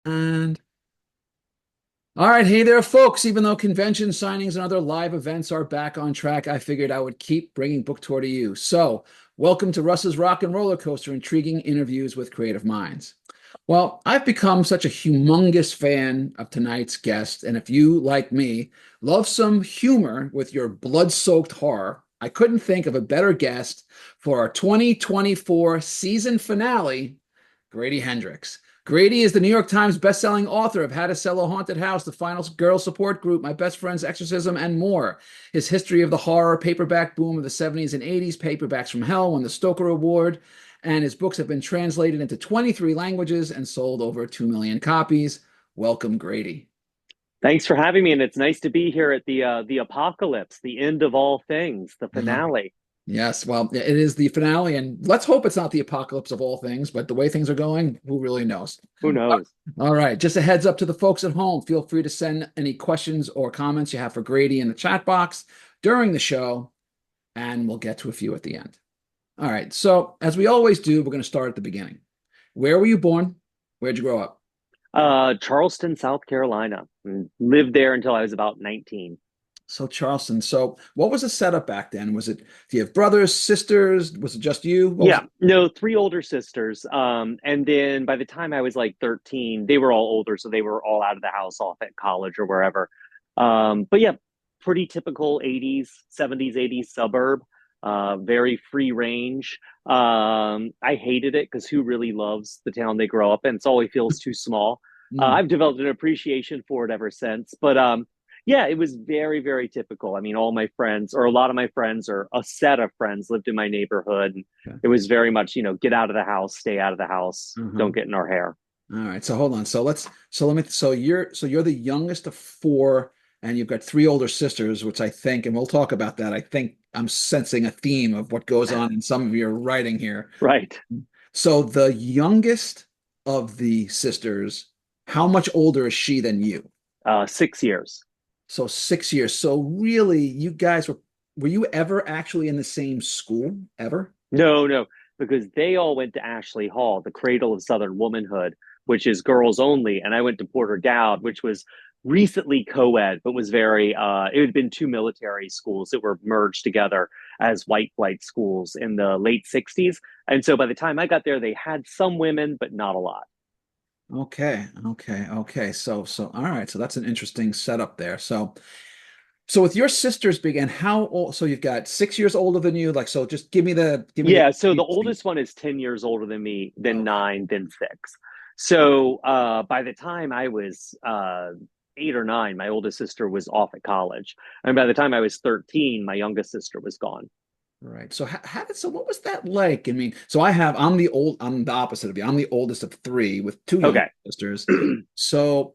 And all right, hey there, folks. Even though convention signings and other live events are back on track, I figured I would keep bringing book tour to you. So, welcome to Russ's Rockin' Rollercoaster, intriguing interviews with creative minds. Well, I've become such a humongous fan of tonight's guest, and if you, like me, love some humor with your blood-soaked horror, I couldn't think of a better guest for our 2024 season finale, Grady Hendrix. Grady is the New York Times bestselling author of How to Sell a Haunted House, The Final Girl Support Group, My Best Friend's Exorcism, and more. His history of the horror paperback boom of the 70s and 80s, Paperbacks from Hell, won the Stoker Award, and his books have been translated into 23 languages and sold over 2 million copies. Welcome, Grady. Thanks for having me, and it's nice to be here at the apocalypse, the end of all things, the Uh, finale. yes, well, it is the finale, and let's hope it's not the apocalypse of all things, but the way things are going, who really knows? Who knows? All right, just a heads up to the folks at home. Feel free to send any questions or comments you have for Grady in the chat box during the show, and we'll get to a few at the end. All right, so as we always do, we're going to start at the beginning. Where were you born? Where'd you grow up? Charleston, South Carolina. And lived there until I was about 19. So Charleston. So what was the setup back then? Was it, do you have brothers, sisters? Was it just you? What was Yeah, it? no, three older sisters. And then by the time I was like 13, they were all older, so they were all out of the house, off at college or wherever. But yeah, pretty typical 80s, 70s, 80s suburb. Very free range. I hated it because who really loves the town they grow up in? It always feels too small. Mm, I've developed an appreciation for it ever since. But yeah, it was very, very typical. I mean, all my friends, or a lot of my friends, or a set of friends lived in my neighborhood. And okay. it was very much, get out of the house, stay out of the house, Uh-huh. don't get in our hair. All right. So hold on. So you're the youngest of four, and you've got three older sisters, which I think, and we'll talk about that. I think I'm sensing a theme of what goes on in some of your writing here. Right. So the youngest of the sisters, how much older is she than you? 6 years. So 6 years. So really, you guys were you ever actually in the same school ever? No, no, because they all went to Ashley Hall, the cradle of Southern womanhood, which is girls only. And I went to Porter Dowd, which was recently co-ed, but was it had been two military schools that were merged together as white flight schools in the late 60s. And so by the time I got there, they had some women, but not a lot. Okay. So all right. So that's an interesting setup there. So with your sisters began, how old? So you've got 6 years older than you. Like, so just give me the. Yeah, so the oldest one is 10 years older than me, then Okay. nine, then six. So by the time I was 8 or 9, my oldest sister was off at college. And by the time I was 13, my youngest sister was gone. Right. So what was that like? I mean, I'm the opposite of you. I'm the oldest of three with two younger Okay. sisters. So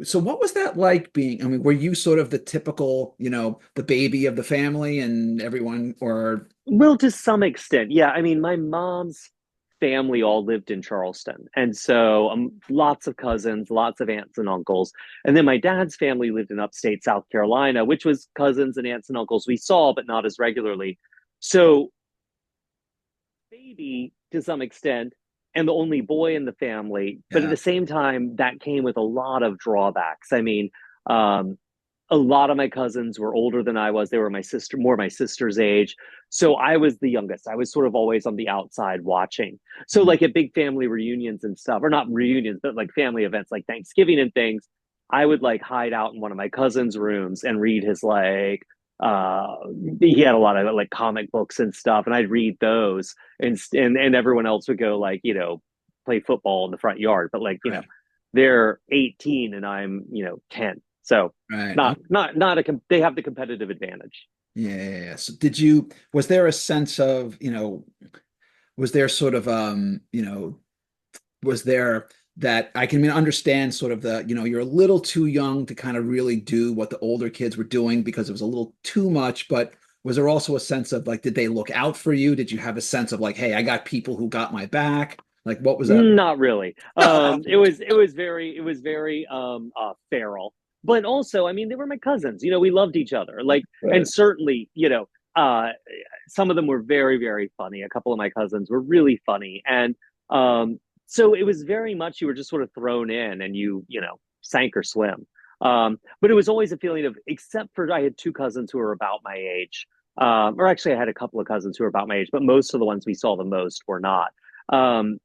so what was that like being, I mean, were you sort of the typical, the baby of the family and everyone or Well, to some extent, yeah. I mean, my mom's family all lived in Charleston. And so lots of cousins, lots of aunts and uncles. And then my dad's family lived in upstate South Carolina, which was cousins and aunts and uncles we saw, but not as regularly. So, baby to some extent, and the only boy in the family. But at yeah. the same time, that came with a lot of drawbacks. I mean, um, a lot of my cousins were older than I was. They were more my sister's age. So I was the youngest. I was sort of always on the outside watching. So like at big family reunions and stuff, or not reunions, but like family events like Thanksgiving and things, I would like hide out in one of my cousins' rooms and read his uh he had a lot of like comic books and stuff, and I'd read those, and everyone else would go like, play football in the front yard. But like, Right. they're 18 and I'm, 10. So Right. not they have the competitive advantage. Yeah. So was there a sense of, was there sort of, was there that I can understand sort of the, you're a little too young to kind of really do what the older kids were doing because it was a little too much, but was there also a sense of like, did they look out for you? Did you have a sense of like, hey, I got people who got my back? Like, what was that? Not really. No. It was very feral, but also, I mean, they were my cousins. We loved each other. Like, and Right. certainly, some of them were very, very funny. A couple of my cousins were really funny, and So it was very much you were just sort of thrown in and you know, sank or swim. But it was always a feeling of, except for I had two cousins who were about my age. Or actually, I had a couple of cousins who were about my age, but most of the ones we saw the most were not. Um,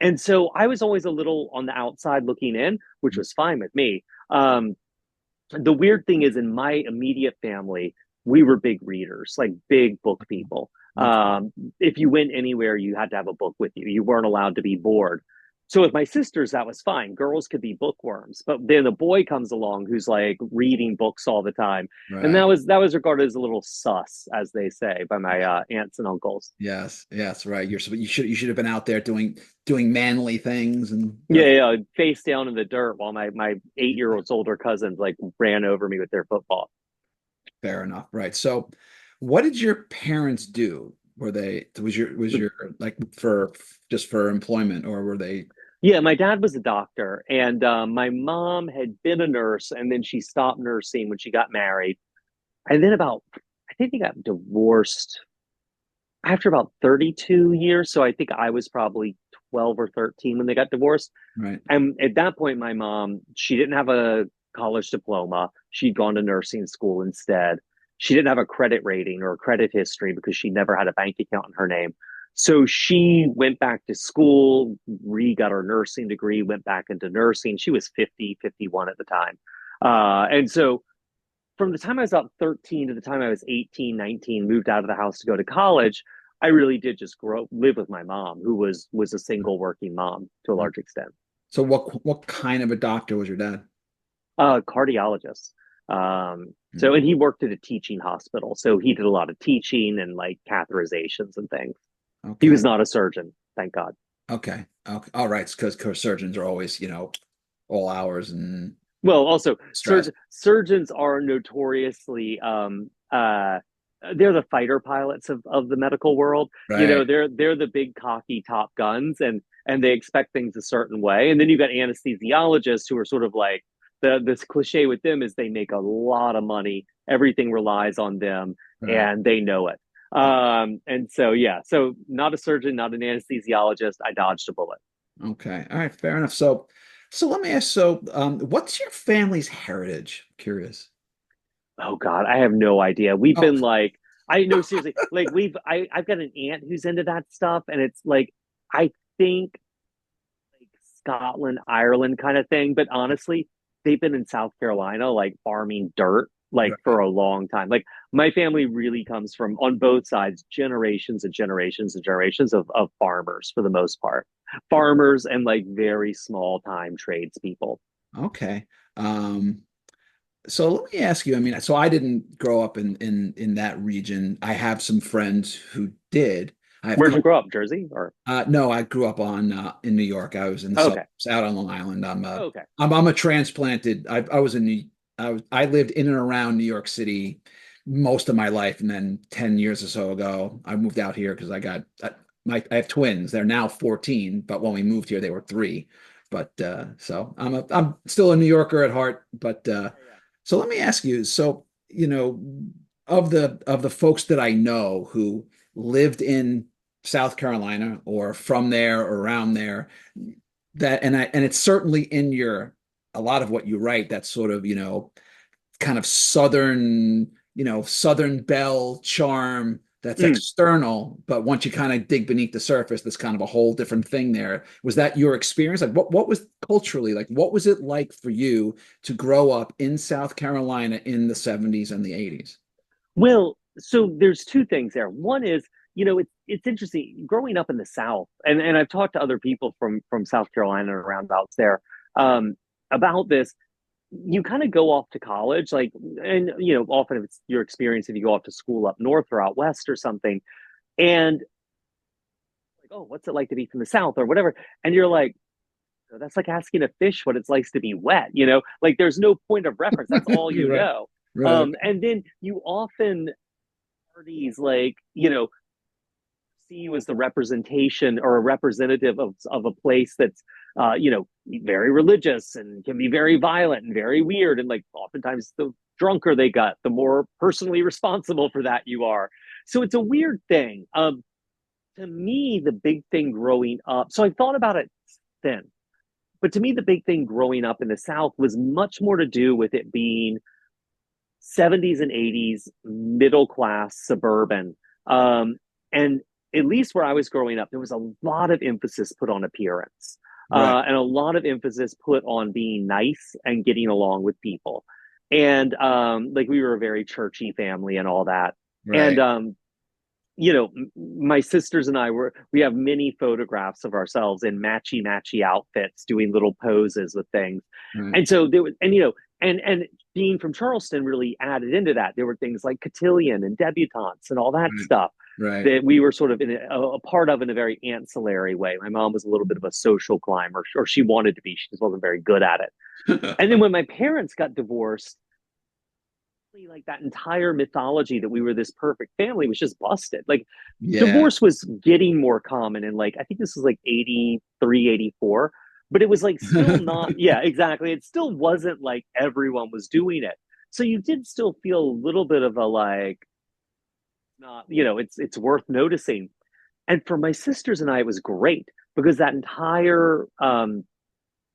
and so I was always a little on the outside looking in, which was fine with me. The weird thing is, in my immediate family, we were big readers, like big book people. Okay. If you went anywhere, you had to have a book with you. You weren't allowed to be bored. So with my sisters, that was fine. Girls could be bookworms, but then a boy comes along who's like reading books all the time, and Right. that was regarded as a little sus, as they say, by my aunts and uncles. Yes. Yes. Right. You should have been out there doing manly things and Yeah, yeah, face down in the dirt while my 8 year old's older cousins like ran over me with their football. fair enough. Right. So, what did your parents do? Was your like for just for employment, or were they? Yeah, my dad was a doctor, and my mom had been a nurse, and then she stopped nursing when she got married. And then I think they got divorced after about 32 years. So I think I was probably 12 or 13 when they got divorced. Right. And at that point, my mom, she didn't have a college diploma. She'd gone to nursing school instead. She didn't have a credit rating or a credit history because she never had a bank account in her name. So she went back to school, re got her nursing degree, went back into nursing. She was 50, 51 at the time. And so from the time I was about 13 to the time I was 18, 19, moved out of the house to go to college, I really did just live with my mom, who was a single working mom to a large extent. So, what kind of a doctor was your dad? Cardiologist. So, Hmm. and he worked at a teaching hospital. So he did a lot of teaching and like catheterizations and things. He Okay. was not a surgeon, thank God. Okay. Okay. All right. Because surgeons are always, all hours and Well, also stress. surgeons are notoriously they're the fighter pilots of the medical world. You Right. know, they're the big cocky top guns, and they expect things a certain way. And then you've got anesthesiologists who are sort of like this cliche with them is they make a lot of money. Everything relies on them, Right. and they know it. And so yeah, so not a surgeon, not an anesthesiologist. I dodged a bullet. Okay. All right. Fair enough. So let me ask. So, what's your family's heritage? Curious. Oh God, I have no idea. We've Oh, been like, I know seriously, like I've got an aunt who's into that stuff, and it's like, I think like Scotland, Ireland kind of thing. But honestly, they've been in South Carolina, like farming dirt, like right. for a long time. Like my family really comes from on both sides, generations and generations and generations of farmers for the most part. Farmers and like very small time tradespeople. Okay. Um, so let me ask you. I mean, so I didn't grow up in that region. I have some friends who did. I have Where'd you grow up? Jersey or no, I grew up on in New York. I was in the okay. suburbs out on Long Island. Okay. I'm a transplanted. I was in New I lived in and around New York City most of my life, and then 10 years or so ago, I moved out here because I have twins. They're now 14, but when we moved here, they were three. But so I'm still a New Yorker at heart. But Yeah. so let me ask you. So of the folks that I know who lived in South Carolina or from there or around there, that and it's certainly in your a lot of what you write, that sort of kind of southern belle charm that's Mm. external, but once you kind of dig beneath the surface, there's kind of a whole different thing there. Was that your experience? Like what was culturally, like what was it like for you to grow up in South Carolina in the 70s and the 80s? Well, so there's two things there. One is, you know, it's interesting growing up in the South, and I've talked to other people from South Carolina and around out there um, about this. You kind of go off to college, like, and you know, often if it's your experience, if you go off to school up north or out west or something, and like, oh, what's it like to be from the South or whatever, and you're like, "Oh, that's like asking a fish what it's like to be wet, you know, like there's no point of reference. That's all you Right, know. right, And then you often parties like, you know, see you as the representation or a representative of a place that's you know, very religious and can be very violent and very weird, and like oftentimes the drunker they got, the more personally responsible for that you are. So it's a weird thing. To me, the big thing growing up, so I thought about it thin. But to me, the big thing growing up in the South was much more to do with it being 70s and 80s, middle class, suburban. And at least where I was growing up, there was a lot of emphasis put on appearance, Right. and a lot of emphasis put on being nice and getting along with people. And like we were a very churchy family and all that. And Right. my sisters and we have many photographs of ourselves in matchy matchy outfits doing little poses with things. Right. And so there was, and being from Charleston really added into that. There were things like cotillion and debutantes and all that Right. stuff Right. that we were sort of a part of in a very ancillary way. My mom was a little bit of a social climber, or she wanted to be. She just wasn't very good at it. And then when my parents got divorced, like that entire mythology that we were this perfect family was just busted. Like Yeah. divorce was getting more common in, like, I think this was like 83, 84, but it was like still not, yeah, exactly. It still wasn't like everyone was doing it. So you did still feel a little bit of a like, not, it's worth noticing. And for my sisters and I, it was great because that entire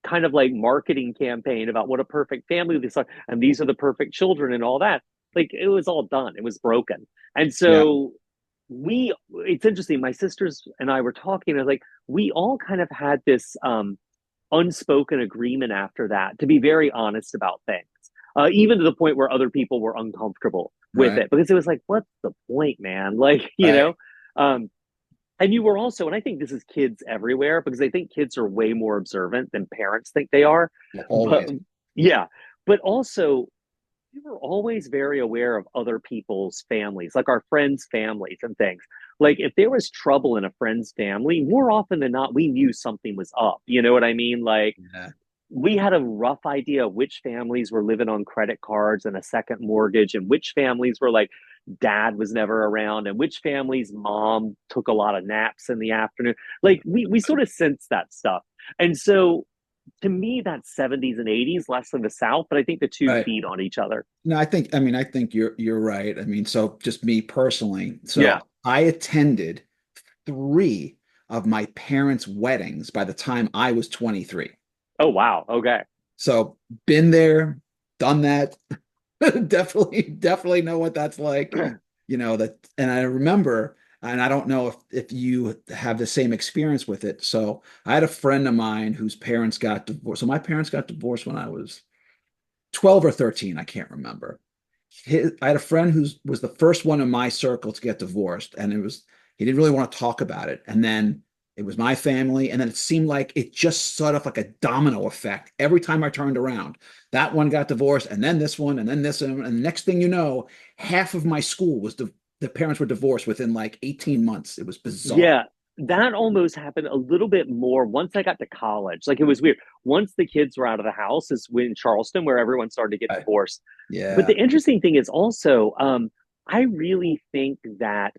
kind of like marketing campaign about what a perfect family this are and these are the perfect children and all that, like it was all done, it was broken. And Yeah. so it's interesting, my sisters and I were talking, and like we all kind of had this unspoken agreement after that to be very honest about things, even to the point where other people were uncomfortable with Right. it, because it was like, what's the point, man? Like, Right. um and you were also, and I think this is kids everywhere, because I think kids are way more observant than parents think they are. But Always. yeah, but also we were always very aware of other people's families, like our friends' families and things. Like if there was trouble in a friend's family, more often than not, we knew something was up. You know what I mean? Like Yeah. we had a rough idea of which families were living on credit cards and a second mortgage, and which families were like dad was never around, and which family's mom took a lot of naps in the afternoon. Like we sort of sensed that stuff. And so to me, that's 70s and 80s, less than the South, but I think the two Right. feed on each other. No, I think you're right. I mean, so just me personally. So Yeah. I attended three of my parents' weddings by the time I was 23. Oh, wow. Okay. So been there, done that. Definitely know what that's like. That, and I remember, and I don't know if you have the same experience with it. So I had a friend of mine whose parents got divorced. So my parents got divorced when I was 12 or 13, I can't remember. I had a friend who was the first one in my circle to get divorced, and he didn't really want to talk about it. And then it was my family, and then it seemed like it just sort of like a domino effect. Every time I turned around, that one got divorced, and then this one, and then this one, and the next thing you know, half of my school was the parents were divorced within like 18 months. It was bizarre. Yeah, that almost happened a little bit more once I got to college. Like it was weird. Once the kids were out of the house, is when in Charleston, where everyone started to get Right. divorced. But Yeah. the interesting thing is also, I really think that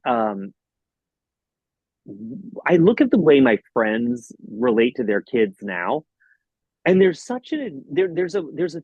I look at the way my friends relate to their kids now, and there's a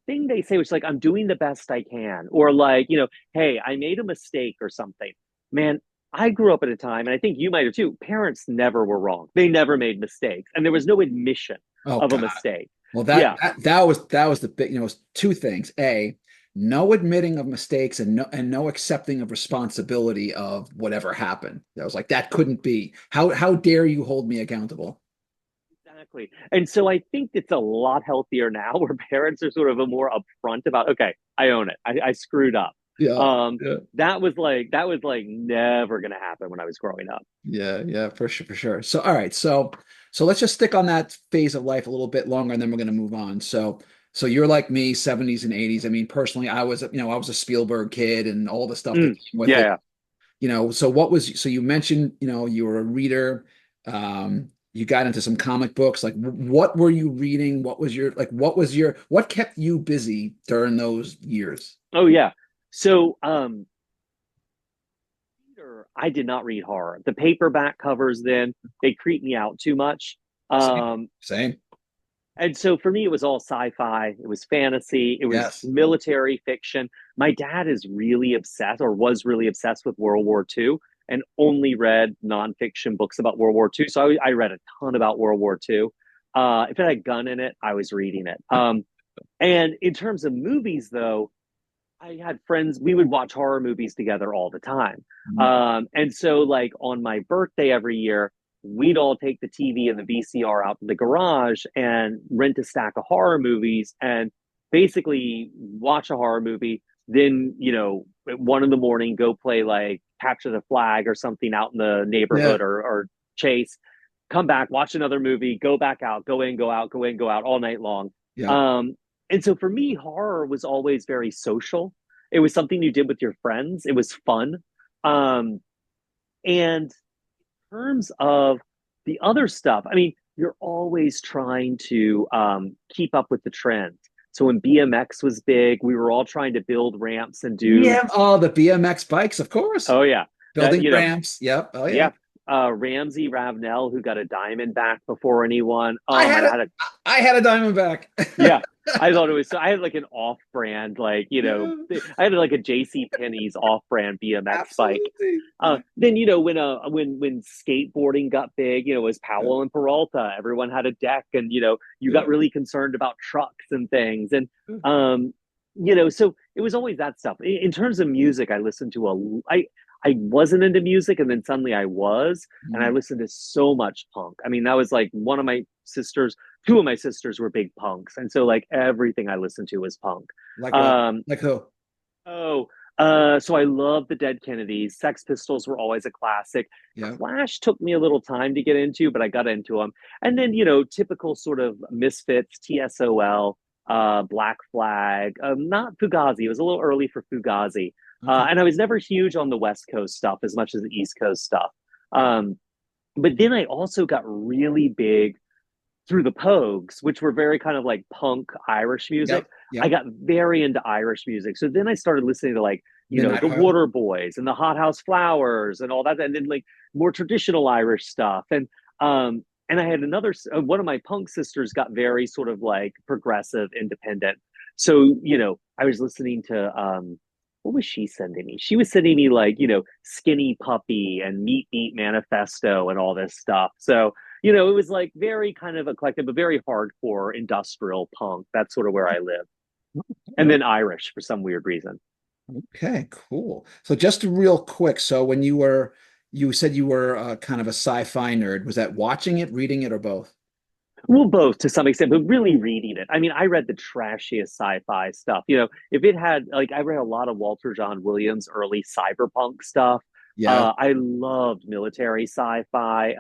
thing they say, which is like, I'm doing the best I can, or like, hey, I made a mistake or something. Man, I grew up at a time, and I think you might have too, parents never were wrong, they never made mistakes, and there was no admission Oh of a God. mistake. Well, Yeah. that was the big, it was two things. A, no admitting of mistakes, and no accepting of responsibility of whatever happened. That was like, that couldn't be. How dare you hold me accountable? Exactly. And so I think it's a lot healthier now, where parents are sort of a more upfront about, okay, I own it, I screwed up. Yeah. um Yeah. that was like never gonna happen when I was growing up. Yeah, yeah, for sure, for sure. So, all right, so let's just stick on that phase of life a little bit longer, and then we're going to move on. So you're like me, 70s and 80s. I mean, personally, I was a Spielberg kid, and all the stuff that Mm, came with yeah, it. yeah. So you mentioned, you were a reader. You got into some comic books. Like, what were you reading? What kept you busy during those years? Oh yeah. So I did not read horror. The paperback covers then, they creep me out too much. Same, Um, same. and so for me, it was all sci-fi. It was fantasy. It was Yes. military fiction. My dad is really obsessed, or was really obsessed, with World War II, and only read nonfiction books about World War II. So I read a ton about World War II. If it had a gun in it, I was reading it. And in terms of movies, though, I had friends, we would watch horror movies together all the time. Mhm. And so, like, on my birthday every year, we'd all take the TV and the VCR out to the garage and rent a stack of horror movies and basically watch a horror movie. Then, at 1 in the morning, go play like capture the flag or something out in the Yeah, neighborhood or chase, come back, watch another movie, go back out, go in, go out, go in, go out all night long. yeah. Um, and so for me, horror was always very social. It was something you did with your friends. It was fun. Um, and in terms of the other stuff, I mean, you're always trying to keep up with the trend. So when BMX was big, we were all trying to build ramps and do, Yeah. Oh, the BMX bikes, of course. oh yeah, that Building ramps. Yep. Oh yeah. yeah, Ramsey Ravenel, who got a diamond back before anyone. I And had I a had a I had a Diamondback. Yeah, I thought it was so. I had like an off-brand, like Yeah, I had like a J.C. Penney's off-brand BMX bike. absolutely. Yeah. Then when skateboarding got big, it was Yeah. Powell and Peralta. Everyone had a deck, and you got Yeah. really concerned about trucks and things, and um, so it was always that stuff. In terms of music, I listened to I wasn't into music, and then suddenly I was, and I Mhm. listened to so much punk. I mean, that was like one of my sisters. Two of my sisters were big punks, and so like everything I listened to was punk. Like what? Um, Like who? oh, so I love the Dead Kennedys. Sex Pistols were always a classic. Yeah. Clash took me a little time to get into, but I got into them. And then typical sort of Misfits, TSOL, Black Flag. Not Fugazi. It was a little early for Fugazi. Okay. And I was never huge on the West Coast stuff as much as the East Coast stuff. Um, but then I also got really big through the Pogues, which were very kind of like punk Irish music. Yep. I Yep. got very into Irish music. So then I started listening to like, Midnight the Oil. Water Boys and the Hot House Flowers and all that. And then like more traditional Irish stuff. And I had one of my punk sisters got very sort of like progressive, independent. So, I was listening to, what was she sending me? She was sending me like, Skinny Puppy and Meat Meat Manifesto and all this stuff. So, it was like very kind of eclectic, but very hardcore industrial punk. That's sort of where I live. And then Irish for some weird reason. Okay, cool. So just real quick, so when you said you were kind of a sci-fi nerd, was that watching it, reading it, or both? Well, both to some extent, but really reading it. I mean, I read the trashiest sci-fi stuff. If it had like I read a lot of Walter John Williams early cyberpunk stuff. Yeah. I loved military sci-fi.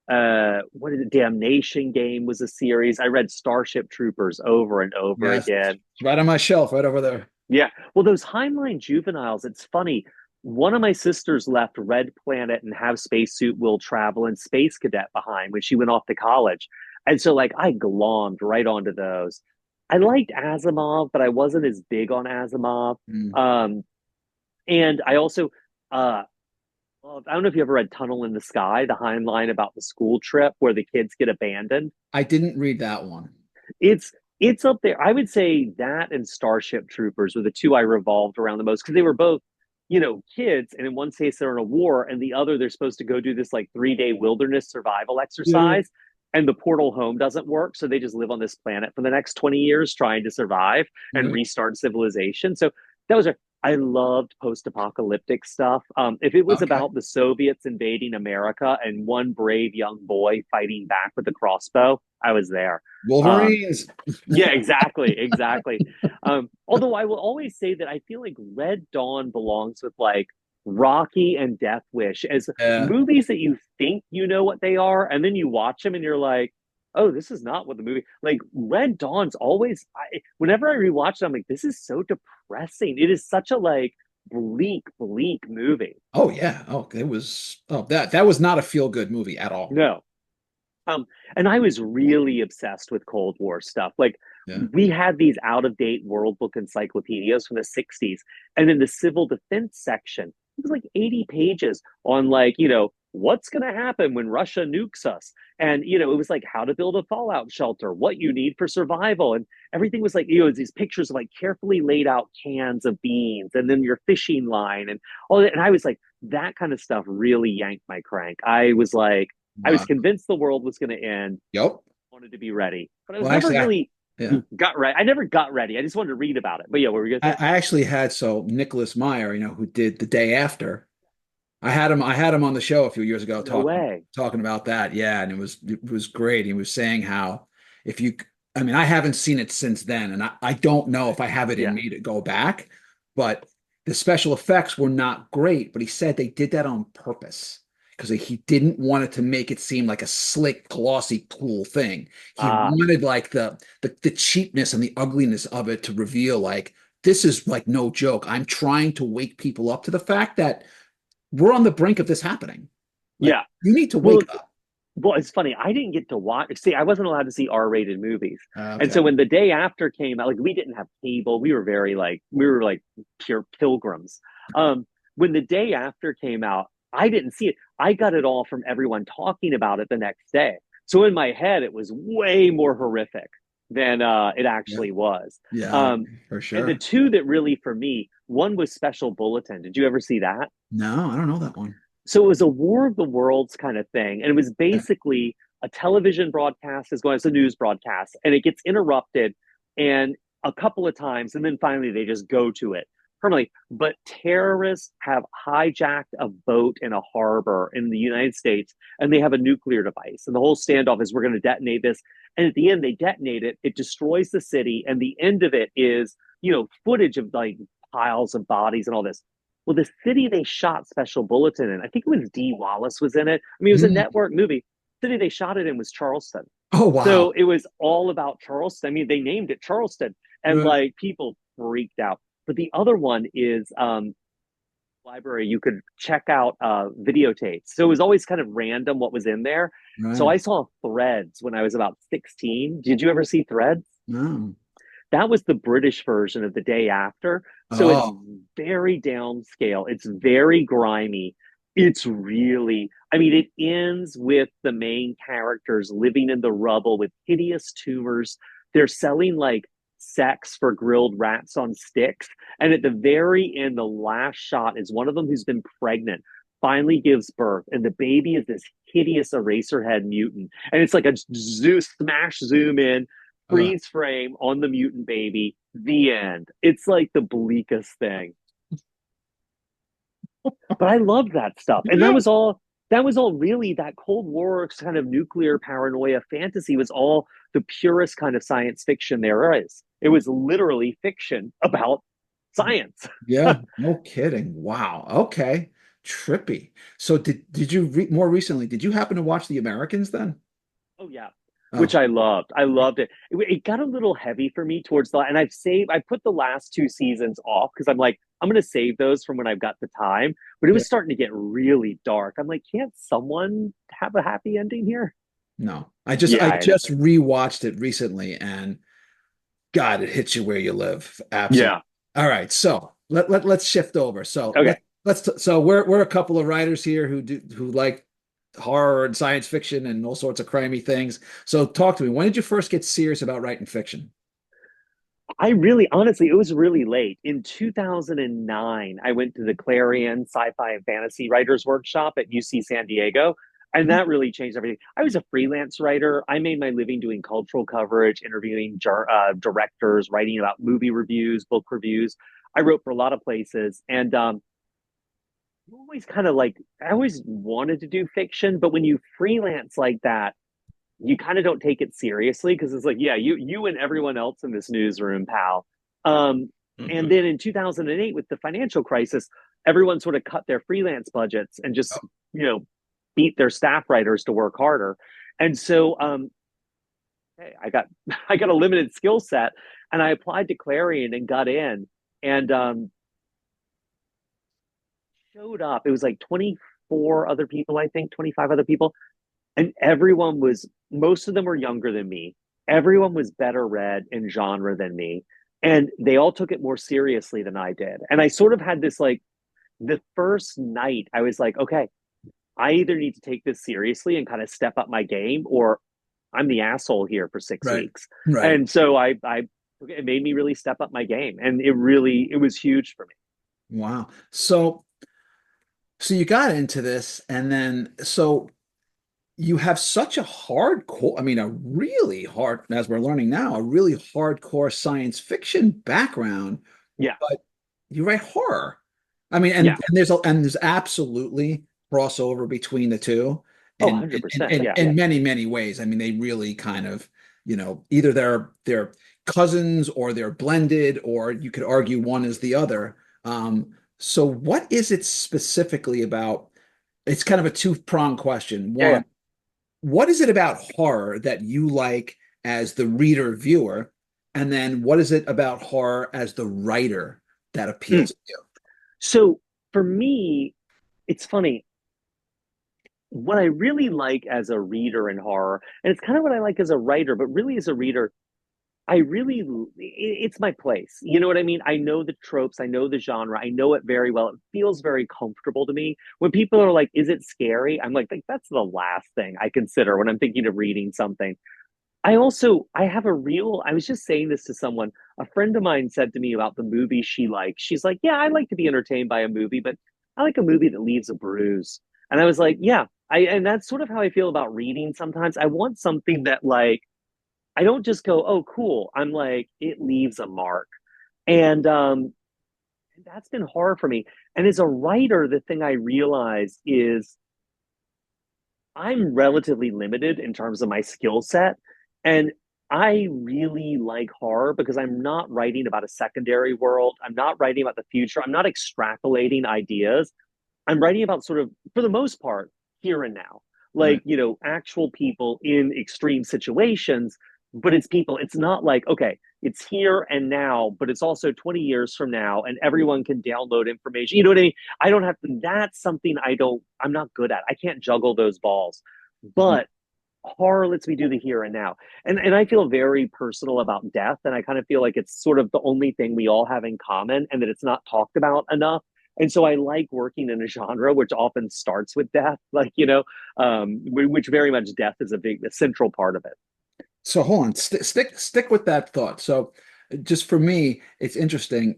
What is it? Damnation Game was a series. I read Starship Troopers over and over Yes. again. It's right on my shelf, right over there. Yeah. Well, those Heinlein juveniles, it's funny. One of my sisters left Red Planet and Have Spacesuit Will Travel and Space Cadet behind when she went off to college. And so, like, I glommed right onto those. I liked Asimov, but I wasn't as big on Asimov. Mm. Um, and I also, I don't know if you ever read Tunnel in the Sky, the Heinlein about the school trip where the kids get abandoned. I didn't read that one. It's it's up there. I would say that and Starship Troopers were the two I revolved around the most because they were both, kids, and in one case they're in a war, and the other they're supposed to go do this like 3 day wilderness survival Yeah. exercise, and the portal home doesn't work, so they just live on this planet for the next 20 years trying to survive and Yeah. restart civilization. So that was a I loved post-apocalyptic stuff. If it was Okay. about the Soviets invading America and one brave young boy fighting back with a crossbow, I was there. Um, Wolverines. yeah, exactly, exactly. Although I will always say that I feel like Red Dawn belongs with like Rocky and Death Wish as Yeah. movies that you think you know what they are, and then you watch them and you're like, oh, this is not what the movie. Like Red Dawn's always. Whenever I rewatch it, I'm like, this is so depressing. It is such a like bleak, bleak movie. Oh yeah. Oh, it was. Oh, that was not a feel-good movie at all. No, Um, and I was really obsessed with Cold War stuff. Like Yeah. we had these out of date World Book encyclopedias from the 60s. And in the civil defense section, it was like 80 pages on like, what's going to happen when Russia nukes us? And, it was like how to build a fallout shelter, what you need for survival. And everything was like, these pictures of like carefully laid out cans of beans and then your fishing line and all that. And I was like, that kind of stuff really yanked my crank. I was Wow. convinced the world was going to end Yep. wanted to be ready, but I was Well, never actually, really yeah. got ready. I never got ready. I just wanted to read about it. But yeah, what were we gonna say? I actually had so Nicholas Meyer, who did The Day After. I had him on the show a few years ago No way. talking about that. Yeah, and it was great. He was saying how if you I mean, I haven't seen it since then, and I don't know if I have it in Yeah. me to go back, but the special effects were not great, but he said they did that on purpose because he didn't want it to make it seem like a slick, glossy, cool thing. He Ah, wanted like the cheapness and the ugliness of it to reveal like this is like no joke. I'm trying to wake people up to the fact that we're on the brink of this happening. Like, yeah. you need to Well, wake up. well, it's funny. I didn't get to watch. See, I wasn't allowed to see R-rated movies, and so Okay. when the day after came out, like we didn't have cable. We were like pure pilgrims. When the day after came out, I didn't see it. I got it all from everyone talking about it the next day. So in my head, it was way more horrific than it Yeah. actually was. Yeah, Um, for and the sure. two that really, for me, one was Special Bulletin. Did you ever see that? No, I don't know that one. So it was a War of the Worlds kind of thing. And it was Yeah. basically a television broadcast is going, it's a news broadcast, and it gets interrupted and a couple of times, and then finally they just go to it permanently. But terrorists have hijacked a boat in a harbor in the United States, and they have a nuclear device. And the whole standoff is we're going to detonate this. And at the end, they detonate it, it destroys the city, and the end of it is, footage of like piles of bodies and all this. Well, the city they shot Special Bulletin in, I think it was Dee Wallace was in it. I mean, it was a Mm. network movie. The city they shot it in was Charleston. Oh, wow. So it was all about Charleston. I mean, they named it Charleston, and Right. like people freaked out. But the other one is library. You could check out videotapes. So it was always kind of random what was in there. So Right. I saw Threads when I was about 16. Did you ever see Threads? No. That was the British version of the day after. So it's Oh, very downscale. It's very grimy. It's really, I mean, it ends with the main characters living in the rubble with hideous tumors. They're selling like sex for grilled rats on sticks. And at the very end, the last shot is one of them who's been pregnant finally gives birth, and the baby is this hideous eraserhead mutant. And it's like a smash zoom in uh, freeze frame on the mutant baby, the end. It's like the bleakest thing. But I loved that stuff. And that yeah. was all really that Cold War kind of nuclear paranoia fantasy was all the purest kind of science fiction there is. It was literally fiction about science. Yeah, no kidding. Wow. Okay. Trippy. So did you more recently, did you happen to watch The Americans then? Oh yeah, which Oh, I loved. I loved it. It got a little heavy for me towards the, and I put the last two seasons off because I'm like, I'm going to save those from when I've got the time. But it yeah. was starting to get really dark. I'm like, can't someone have a happy ending here? No. I Yeah, I know. just rewatched it recently and God, it hits you where you live. Absolutely. Yeah. All right. So let's shift over. So Okay. so we're a couple of writers here who like horror and science fiction and all sorts of crimey things. So talk to me. When did you first get serious about writing fiction? I really, honestly, it was really late. In 2009, I went to the Clarion Sci-Fi and Fantasy Writers Workshop at UC San Diego, and Mhm. that really changed everything. I was a freelance writer. I made my living doing cultural coverage, interviewing directors, writing about movie reviews, book reviews. I wrote for a lot of places, and always kind of like I always wanted to do fiction, but when you freelance like that, you kind of don't take it seriously because it's like, yeah, you and everyone else in this newsroom, pal. Um, and then in 2008, with the financial crisis, everyone sort of cut their freelance budgets and just you know beat their staff writers to work harder. And so hey, I got a limited skill set, and I applied to Clarion and got in, and showed up. It was like 24 other people, I think, 25 other people, and everyone was most of them were younger than me. Everyone was better read in genre than me, and they all took it more seriously than I did. And I sort of had this like the first night I was like, okay, I either need to take this seriously and kind of step up my game, or I'm the asshole here for six Right. weeks. Right. And so I it made me really step up my game, and it was huge for me. Wow. So you got into this and then so you have such a hardcore, I mean, a really hard, as we're learning now, a really hardcore science fiction background, Yeah, but you write horror. I mean, yeah. and there's absolutely crossover between the two Oh, in 100%. Yeah, in many, many ways. I mean, they really kind of, either they're cousins or they're blended, or you could argue one is the other. So what is it specifically about? It's kind of a two-pronged question. yeah, yeah. One, what is it about horror that you like as the reader viewer? And then what is it about horror as the writer that Mm. appeals to you? So for me, it's funny. What I really like as a reader in horror, and it's kind of what I like as a writer, but really as a reader, I really, it's my place. You know what I mean? I know the tropes, I know the genre, I know it very well. It feels very comfortable to me. When people are like, is it scary? I'm like, that's the last thing I consider when I'm thinking of reading something. I have a real, I was just saying this to someone. A friend of mine said to me about the movie she likes. She's like, yeah, I like to be entertained by a movie, but I like a movie that leaves a bruise. And I was like, yeah, and that's sort of how I feel about reading sometimes. I want something that like, I don't just go, oh, cool. I'm like, it leaves a mark. And that's been hard for me. And as a writer, the thing I realize is I'm relatively limited in terms of my skill set. And I really like horror because I'm not writing about a secondary world. I'm not writing about the future. I'm not extrapolating ideas. I'm writing about sort of, for the most part, here and now, Right. like, actual people in extreme situations, but it's people. It's not like, okay, it's here and now, but it's also 20 years from now and everyone can download information. You know what I mean? I don't have to, that's something I'm not good at. I can't juggle those balls. Mhm. But horror lets me do the here and now. And I feel very personal about death. And I kind of feel like it's sort of the only thing we all have in common and that it's not talked about enough. And so I like working in a genre which often starts with death, like, which very much death is a central part of it. So hold on, stick with that thought. So just for me, it's interesting,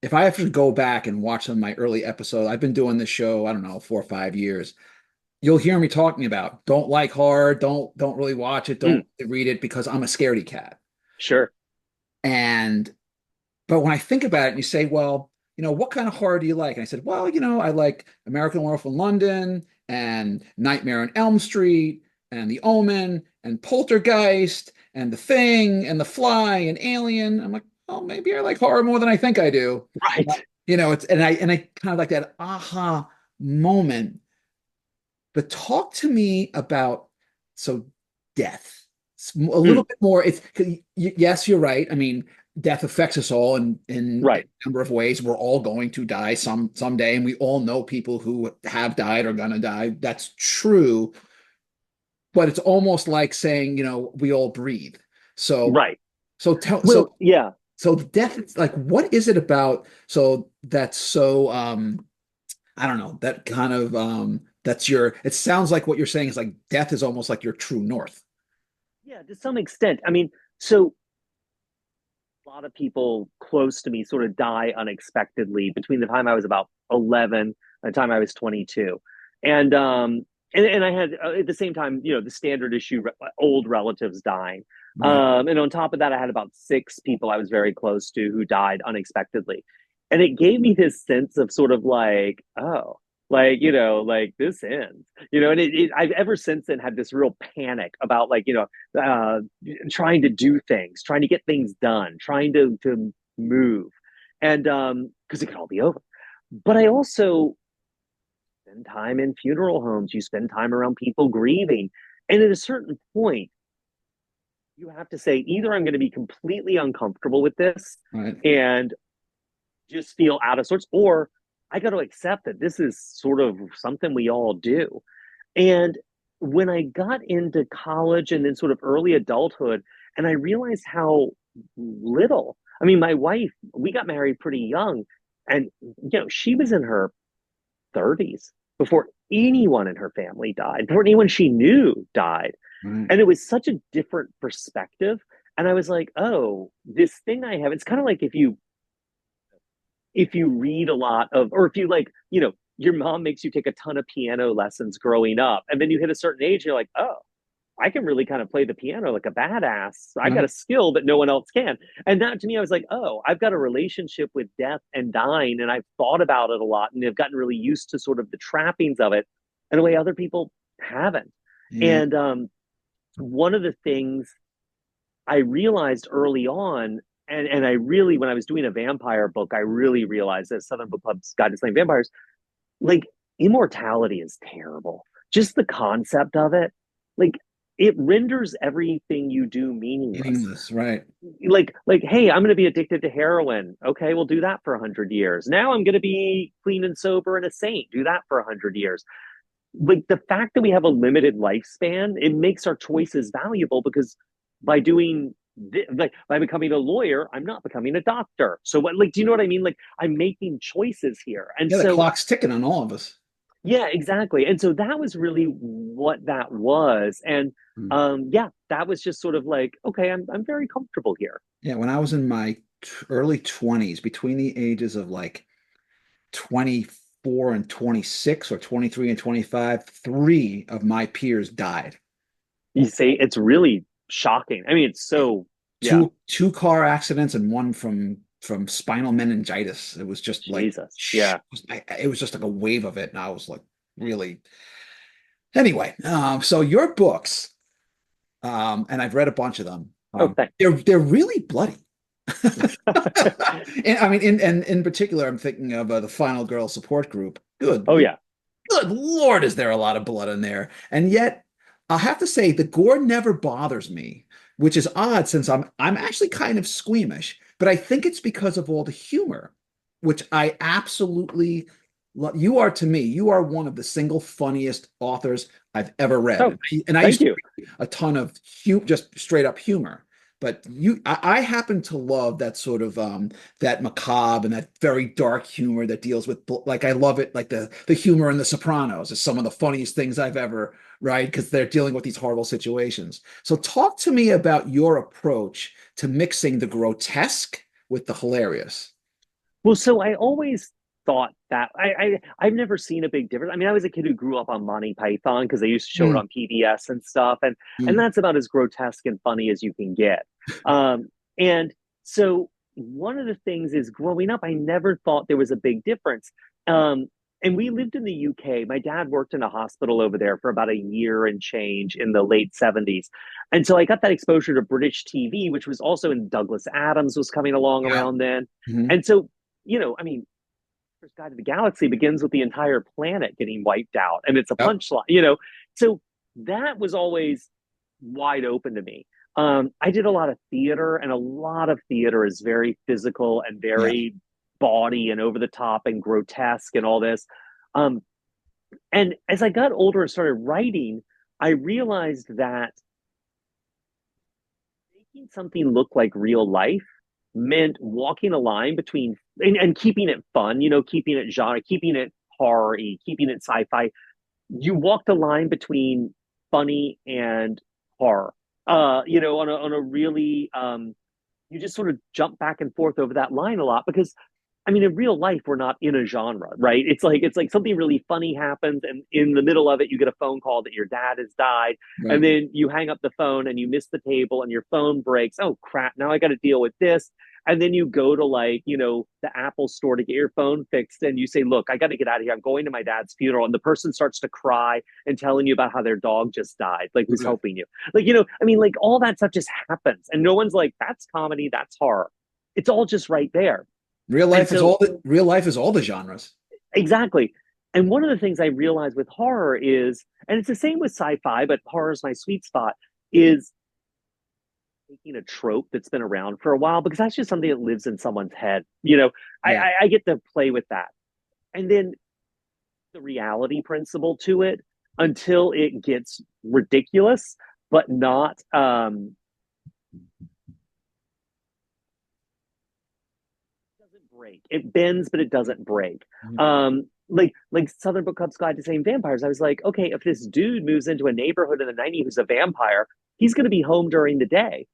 if I have to go back and watch some of my early episodes, I've been doing this show, I don't know, 4 or 5 years. You'll hear me talking about don't like horror, don't really watch it, Mm, don't read it because I'm a scaredy cat. sure. And but when I think about it and you say, well, what kind of horror do you like? And I said, well, I like American Werewolf in London and Nightmare on Elm Street and The Omen and Poltergeist and The Thing and The Fly and Alien. I'm like, oh, maybe I like horror more than I think I do. Right. It's and I kind of like that aha moment. But talk to me about so death. It's a little Mm, bit more. Yes, you're right. I mean, death affects us all in a right. number of ways. We're all going to die someday, and we all know people who have died or gonna die. That's true, but it's almost like saying, we all breathe. So Right. so tell Well, yeah. so death, like what is it about so that's so I don't know, that kind of that's your it sounds like what you're saying is like death is almost like your true north. Yeah, to some extent. I mean, so a lot of people close to me sort of die unexpectedly between the time I was about 11 and the time I was 22. And I had at the same time, the standard issue, old relatives dying. Right. And on top of that, I had about six people I was very close to who died unexpectedly. And it gave me this sense of sort of like, oh, like, like this ends, and I've ever since then had this real panic about like, uh, trying to do things, trying to get things done, trying to move, and because it could all be over. But I also spend time in funeral homes. You spend time around people grieving, and at a certain point, you have to say either I'm going to be completely uncomfortable with this Right. and just feel out of sorts, or I got to accept that this is sort of something we all do. And when I got into college and then sort of early adulthood, and I realized how little, I mean, my wife, we got married pretty young, and, she was in her 30s before anyone in her family died, before anyone she knew died. Right. And it was such a different perspective. And I was like, oh, this thing I have, it's kind of like if you read a lot of, or if you like, your mom makes you take a ton of piano lessons growing up, and then you hit a certain age, you're like, oh, I can really kind of play the piano like a badass. I got a skill that no one else can. And that to me, I was like, oh, I've got a relationship with death and dying. And I've thought about it a lot and I've gotten really used to sort of the trappings of it in a way other people haven't. Yeah. And one of the things I realized early on, and I really, when I was doing a vampire book, I really realized that Southern Book Club's Guide to Slaying Vampires, like immortality is terrible. Just the concept of it, like it renders everything you do meaningless. Meaningless, right? Hey, I'm going to be addicted to heroin. Okay, we'll do that for 100 years. Now I'm going to be clean and sober and a saint. Do that for 100 years. Like the fact that we have a limited lifespan, it makes our choices valuable because by doing like by becoming a lawyer, I'm not becoming a doctor. So what, like, do you know what I mean? Like I'm making choices here. And Yeah, the so clock's ticking on all of us. yeah, exactly. And so that was really what that was. And Mm. yeah, that was just sort of like, okay, I'm very comfortable here. Yeah, when I was in my early 20s, between the ages of like 24 and 26 or 23 and 25, three of my peers died. You say it's really shocking. I mean, it's so yeah, Two car accidents and one from spinal meningitis. It was just like Jesus. Yeah. it was just like a wave of it, and I was like really anyway. So your books, and I've read a bunch of them. Oh, thanks. They're really bloody. And I mean, in particular, I'm thinking of the Final Girl Support Group. Oh yeah. Good Lord, is there a lot of blood in there? And yet, I'll have to say the gore never bothers me, which is odd since I'm actually kind of squeamish. But I think it's because of all the humor, which I absolutely love. You are to me, you are one of the single funniest authors I've ever read, Oh, and I thank used to you. read a ton of just straight up humor. But I happen to love that sort of that macabre and that very dark humor that deals with like I love it like the humor in The Sopranos is some of the funniest things I've ever right because they're dealing with these horrible situations. So talk to me about your approach to mixing the grotesque with the hilarious. Well, so I always thought that I've never seen a big difference. I mean, I was a kid who grew up on Monty Python because they used to show it Mm, on PBS and stuff, and mm. that's about as grotesque and funny as you can get. And so one of the things is growing up, I never thought there was a big difference. Um, and we lived in the UK. My dad worked in a hospital over there for about a year and change in the late 70s. And so I got that exposure to British TV, which was also in Douglas Adams was coming along Yeah. around then. Mhm. And so, I mean, First Guide to the Galaxy begins with the entire planet getting wiped out, and it's a Yep. punchline. So that was always wide open to me. I did a lot of theater, and a lot of theater is very physical and Yeah. very bawdy and over the top and grotesque and all this. Um, and as I got older and started writing, I realized that making something look like real life meant walking a line between and keeping it fun, keeping it genre, keeping it horror keeping it sci-fi. You walked a line between funny and horror. On a really you just sort of jump back and forth over that line a lot because I mean, in real life, we're not in a genre, right? It's like something really funny happens, and in the middle of it, you get a phone call that your dad has died, and Right. then you hang up the phone and you miss the table, and your phone breaks. Oh crap! Now I got to deal with this, and then you go to the Apple store to get your phone fixed, and you say, "Look, I got to get out of here. I'm going to my dad's funeral," and the person starts to cry and telling you about how their dog just died, like who's Right. helping you, I mean, like all that stuff just happens, and no one's like, "That's comedy, that's horror." It's all just right there. And so Real life is all the genres. exactly. And one of the things I realized with horror is, and it's the same with sci-fi, but horror is my sweet spot, is taking a trope that's been around for a while because that's just something that lives in someone's head. Yeah. I get to play with that. And then the reality principle to it until it gets ridiculous, but not doesn't break. It bends, but it doesn't break. Mhm. Like Southern Book Club's Guide to Same Vampires. I was like, okay, if this dude moves into a neighborhood in the '90s who's a vampire, he's going to be home during the day.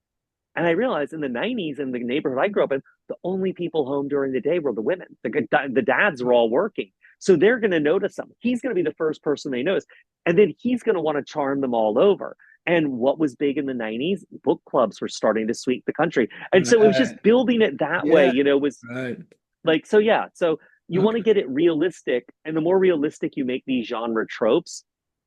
And I realized in the '90s in the neighborhood I grew up in, the only people home during the day were the women. The dads were all working. So they're going to notice them. He's going to be the first person they notice. And then he's going to want to charm them all over. And what was big in the 90s? Book clubs were starting to sweep the country. And so it was Right. just building it that way, Yeah. you know, was Right. like, so yeah. So you want to Okay. get it realistic. And the more realistic you make these genre tropes,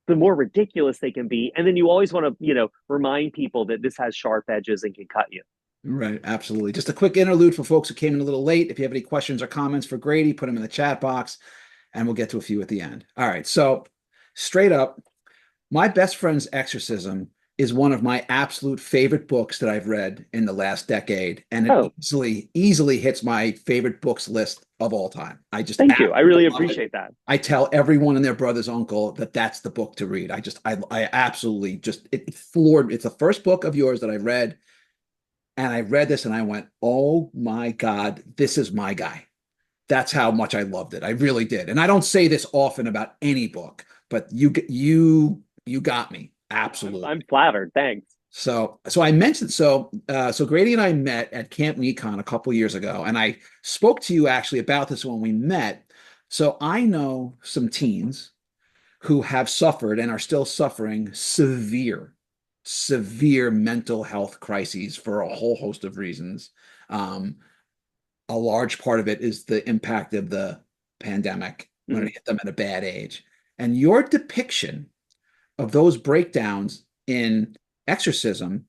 the more ridiculous they can be. And then you always want to, you know, remind people that this has sharp edges and can cut you. Right. Absolutely. Just a quick interlude for folks who came in a little late. If you have any questions or comments for Grady, put them in the chat box and we'll get to a few at the end. All right. So, straight up, my best friend's Exorcism is one of my absolute favorite books that I've read in the last decade, and it Oh, easily hits my favorite books list of all time. I just thank you. I absolutely really love it. appreciate that. I tell everyone and their brother's uncle that that's the book to read. I absolutely just it floored. It's the first book of yours that I read, and I read this and I went, "Oh my God, this is my guy." That's how much I loved it. I really did. And I don't say this often about any book, but you got me. I'm Absolutely. flattered. Thanks. So I mentioned so Grady and I met at Camp Necon a couple years ago, and I spoke to you actually about this when we met. So I know some teens who have suffered and are still suffering severe mental health crises for a whole host of reasons. Um, a large part of it is the impact of the pandemic when Mm-hmm. it hit them at a bad age. And your depiction of those breakdowns in Exorcism,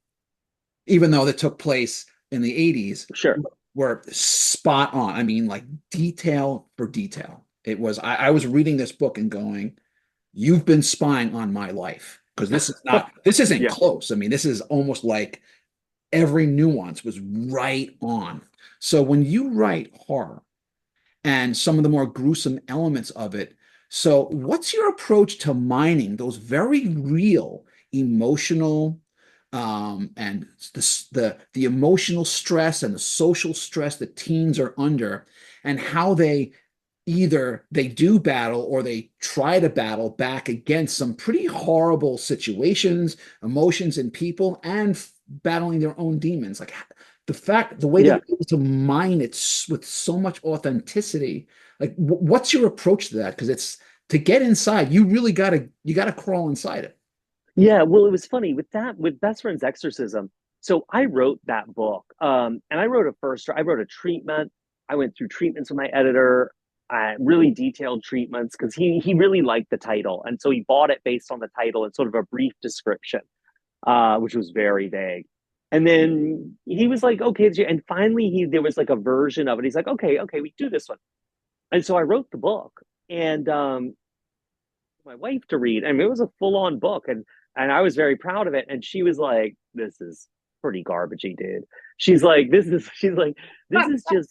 even though that took place in the 80s, Sure. were spot on. I mean, like detail for detail. I was reading this book and going, you've been spying on my life. Because this isn't Yeah. close. I mean, this is almost like every nuance was right on. So when you write horror and some of the more gruesome elements of it, so what's your approach to mining those very real emotional and the emotional stress and the social stress that teens are under, and how they either they do battle or they try to battle back against some pretty horrible situations, emotions, and people, and battling their own demons. Like the way that Yeah. you're able to mine it with so much authenticity. Like, what's your approach to that? Because it's to get inside, you gotta crawl inside it. Yeah. Well, it was funny with that, with Best Friend's Exorcism. So I wrote that book. And I wrote a treatment. I went through treatments with my editor, really detailed treatments because he really liked the title. And so he bought it based on the title and sort of a brief description, which was very vague. And then he was like, okay. And finally, there was like a version of it. He's like, okay, we do this one. And so I wrote the book and my wife to read. I mean, it was a full on book, and I was very proud of it. And she was like, "This is pretty garbagey, dude." She's like, "This is just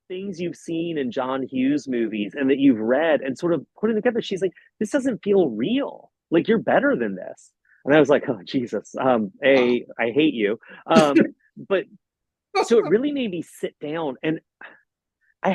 things you've seen in John Hughes movies and that you've read and sort of put it together." She's like, "This doesn't feel real. Like you're better than this." And I was like, "Oh Jesus, Wow. I hate you." But so it really made me sit down and I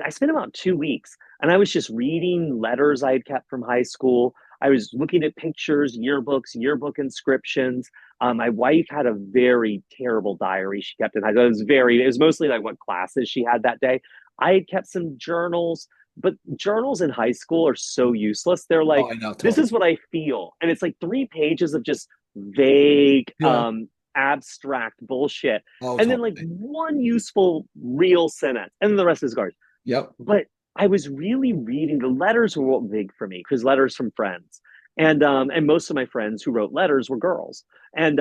spent about 2 weeks and I was just reading letters I had kept from high school. I was looking at pictures, yearbooks, yearbook inscriptions. My wife had a very terrible diary she kept in high school. It was mostly like what classes she had that day. I had kept some journals, but journals in high school are so useless. They're Oh, like, I know, this totally. is what I feel. And it's like 3 pages of just vague, Yeah. abstract bullshit Oh, and then like totally. one useful real sentence, and then the rest is garbage. Yep. But I was really reading the letters were big for me because letters from friends, and most of my friends who wrote letters were girls, and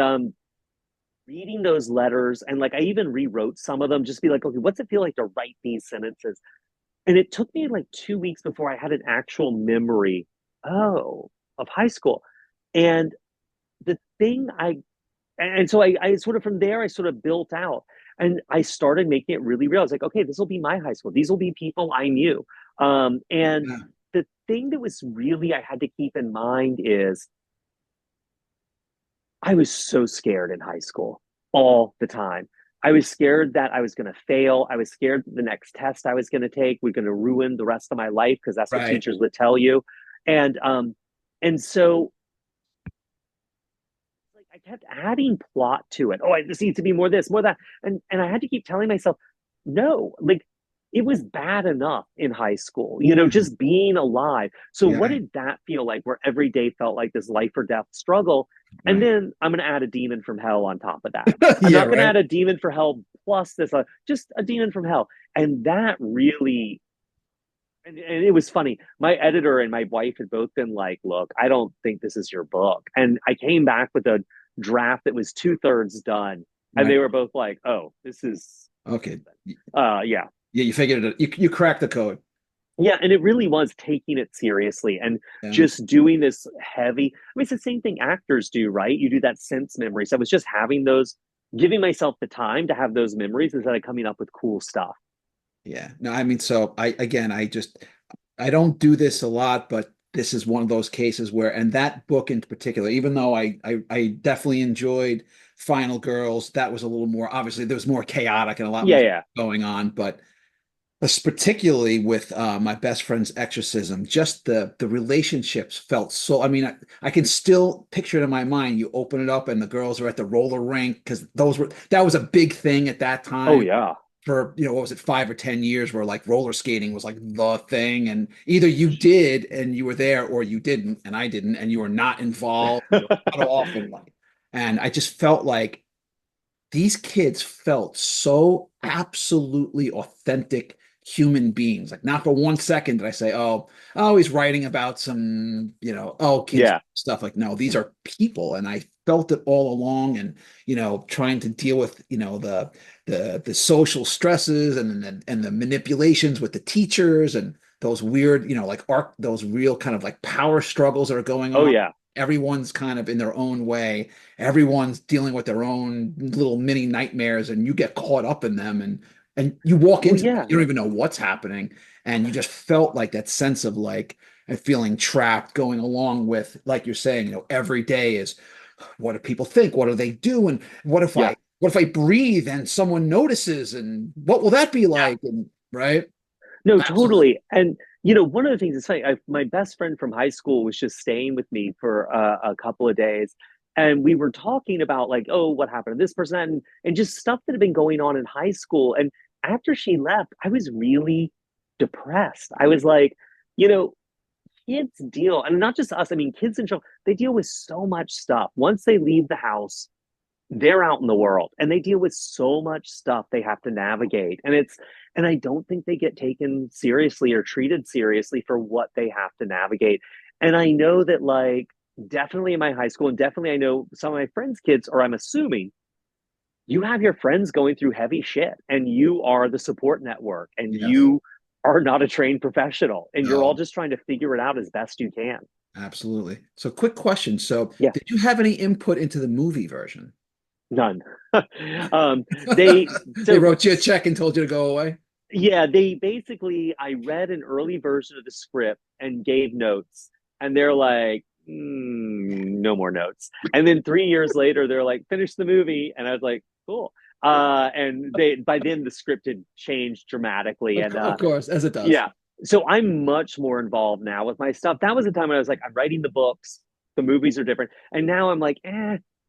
reading those letters and like I even rewrote some of them just be like, okay, what's it feel like to write these sentences? And it took me like 2 weeks before I had an actual memory, oh, of high school, and the thing I and so I sort of from there I sort of built out and I started making it really real. I was like, okay, this will be my high school. These will be people I knew. And Yeah. the thing that was really I had to keep in mind is I was so scared in high school all the time. I was scared that I was going to fail. I was scared that the next test I was going to take was going to ruin the rest of my life because that's what Right. teachers would tell you. And and so like I kept adding plot to it. Oh, this needs to be more this, more that, and I had to keep telling myself, no, like it was bad enough in high school, Mm, just being alive. So yeah, what did that feel like where every day felt like this life or death struggle? And right. then I'm going to add a demon from hell on top of that. I'm Yeah, not going to right. add a demon for hell plus this, just a demon from hell. And that really, and it was funny. My editor and my wife had both been like, look, I don't think this is your book. And I came back with a draft that was 2/3 done. And Right. they were both like, oh, this is Okay. something. Yeah. Yeah, you figured it. You cracked the code. Yeah, and it really was taking it seriously and Yeah. just doing this heavy. I mean, it's the same thing actors do, right? You do that sense memory. So I was just having those, giving myself the time to have those memories instead of coming up with cool stuff. Yeah. No, I mean, so I don't do this a lot, but this is one of those cases where, and that book in particular, even though I definitely enjoyed Final Girls, that was a little more, obviously there was more chaotic and a lot Yeah, more yeah, going on, but particularly with my best friend's Exorcism, just the relationships felt so. I mean, I can still picture it in my mind. You open it up and the girls are at the roller rink because that was a big thing at that oh time yeah, for, what was it, 5 or 10 years, where like roller skating was like the thing, and either you did and you were there or you didn't, and I didn't, and you were not involved, you were cut off, and like, and I just felt like these kids felt so absolutely authentic human beings. Like, not for 1 second did I say, oh, he's writing about some, oh, kids yeah, stuff. Like, no, these are people. And I felt it all along, and, trying to deal with, the social stresses and the manipulations with the teachers and those weird, like those real kind of like power struggles that are going oh on. yeah, Everyone's kind of in their own way, everyone's dealing with their own little mini nightmares, and you get caught up in them, and you walk well into it, yeah, you don't even know what's happening, and you just felt like that sense of like feeling trapped, going along with, like you're saying, every day is, what do people think, what do they do, and yeah, what if I breathe and someone notices, and what will that be yeah. like, and right. No, Absolutely. totally. And one of the things is funny. My best friend from high school was just staying with me for a couple of days, and we were talking about like, oh, what happened to this person, and just stuff that had been going on in high school. And after she left, I was really depressed. I was like, you know, kids deal, and not just us. I mean, kids in general, they deal with so much stuff once they leave the house. They're out in the world and they deal with so much stuff they have to navigate, and I don't think they get taken seriously or treated seriously for what they have to navigate. And I know that, like, definitely in my high school, and definitely I know some of my friends kids, or I'm assuming you have your friends going through heavy shit and you are the support network, and Yes. you are not a trained professional, and you're all No. just trying to figure it out as best you can. Absolutely. So, quick question. So, Yeah, did you have any input into the movie version? none. They They so wrote you a check and told you to go away? Yeah, they basically, I read an early version of the script and gave notes, and they're like, no more notes. And then 3 years later, they're like, finish the movie, and I was like, cool. And they by then the script had changed dramatically, and Of course, as it does. yeah, so I'm much more involved now with my stuff. That was the time when I was like, I'm writing the books, the movies are different, and now I'm like,